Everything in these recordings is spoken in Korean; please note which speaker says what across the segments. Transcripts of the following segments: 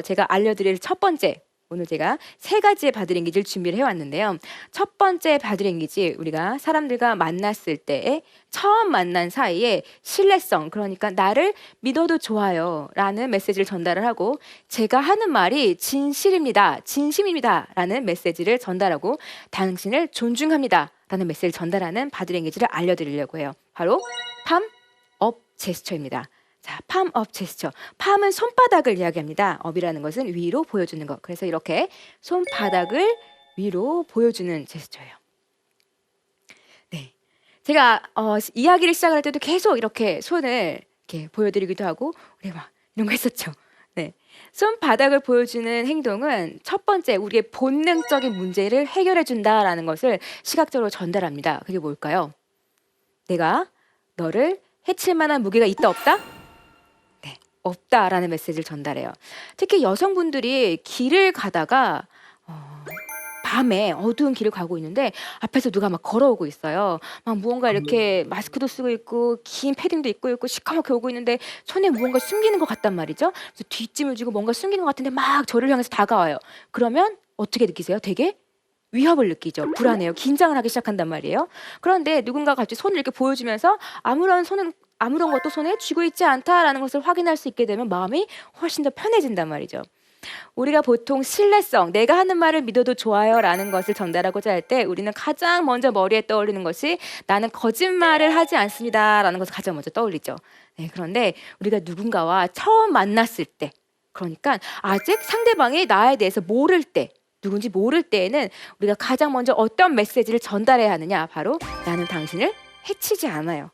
Speaker 1: 제가 알려드릴 첫 번째, 오늘 제가 세 가지의 바디랭귀지를 준비를 해왔는데요. 첫 번째 바디랭귀지, 우리가 사람들과 만났을 때 처음 만난 사이에 신뢰성, 그러니까 나를 믿어도 좋아요 라는 메시지를 전달을 하고, 제가 하는 말이 진실입니다, 진심입니다 라는 메시지를 전달하고, 당신을 존중합니다 라는 메시지를 전달하는 바디랭귀지를 알려드리려고 해요. 바로 팜업 제스처입니다. 자, 팜업 제스처. 팜은 손바닥을 이야기합니다. 업이라는 것은 위로 보여주는 것. 그래서 이렇게 손바닥을 위로 보여주는 제스처예요. 네, 제가 이야기를 시작할 때도 계속 이렇게 손을 이렇게 보여드리기도 하고, 우리 막 이런 거 했었죠. 네, 손바닥을 보여주는 행동은 첫 번째, 우리의 본능적인 문제를 해결해 준다라는 것을 시각적으로 전달합니다. 그게 뭘까요? 내가 너를 해칠 만한 무게가 있다 없다? 없다라는 메시지를 전달해요. 특히 여성분들이 길을 가다가 밤에 어두운 길을 가고 있는데 앞에서 누가 막 걸어오고 있어요. 막 무언가 이렇게 마스크도 쓰고 있고 긴 패딩도 입고 있고 시커멓게 오고 있는데 손에 무언가 숨기는 것 같단 말이죠. 그래서 뒷짐을 지고 뭔가 숨기는 것 같은데 막 저를 향해서 다가와요. 그러면 어떻게 느끼세요? 되게 위협을 느끼죠. 불안해요. 긴장을 하기 시작한단 말이에요. 그런데 누군가 갑자기 손을 이렇게 보여주면서 아무런 것도 손에 쥐고 있지 않다라는 것을 확인할 수 있게 되면 마음이 훨씬 더 편해진단 말이죠. 우리가 보통 신뢰성, 내가 하는 말을 믿어도 좋아요 라는 것을 전달하고자 할 때 우리는 가장 먼저 머리에 떠올리는 것이 나는 거짓말을 하지 않습니다 라는 것을 가장 먼저 떠올리죠. 네, 그런데 우리가 누군가와 처음 만났을 때, 그러니까 아직 상대방이 나에 대해서 모를 때, 누군지 모를 때에는 우리가 가장 먼저 어떤 메시지를 전달해야 하느냐, 바로 나는 당신을 해치지 않아요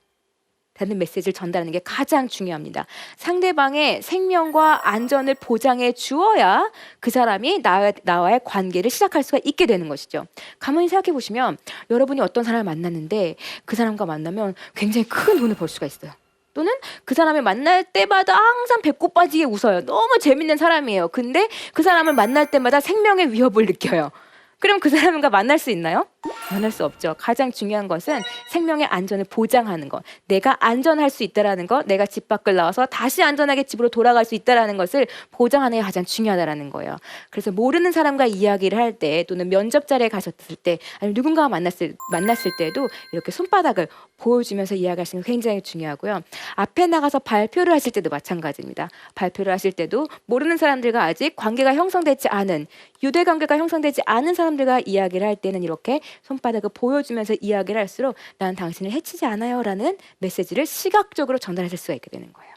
Speaker 1: 라는 메시지를 전달하는 게 가장 중요합니다. 상대방의 생명과 안전을 보장해 주어야 그 사람이 나와의 관계를 시작할 수가 있게 되는 것이죠. 가만히 생각해 보시면 여러분이 어떤 사람을 만났는데 그 사람과 만나면 굉장히 큰 돈을 벌 수가 있어요. 또는 그 사람을 만날 때마다 항상 배꼽 빠지게 웃어요. 너무 재밌는 사람이에요. 근데 그 사람을 만날 때마다 생명의 위협을 느껴요. 그럼 그 사람과 만날 수 있나요? 만날 수 없죠. 가장 중요한 것은 생명의 안전을 보장하는 것, 내가 안전할 수 있다라는 것, 내가 집 밖을 나와서 다시 안전하게 집으로 돌아갈 수 있다라는 것을 보장하는 게 가장 중요하다라는 거예요. 그래서 모르는 사람과 이야기를 할 때, 또는 면접 자리에 가셨을 때, 아니면 누군가와 만났을 때에도 이렇게 손바닥을 보여주면서 이야기하시는 게 굉장히 중요하고요. 앞에 나가서 발표를 하실 때도 마찬가지입니다. 발표를 하실 때도 모르는 사람들과 아직 관계가 형성되지 않은, 유대 관계가 형성되지 않은 사람들과 이야기를 할 때는 이렇게 손바닥을 보여주면서 이야기를 할수록 난 당신을 해치지 않아요 라는 메시지를 시각적으로 전달하실 수가 있게 되는 거예요.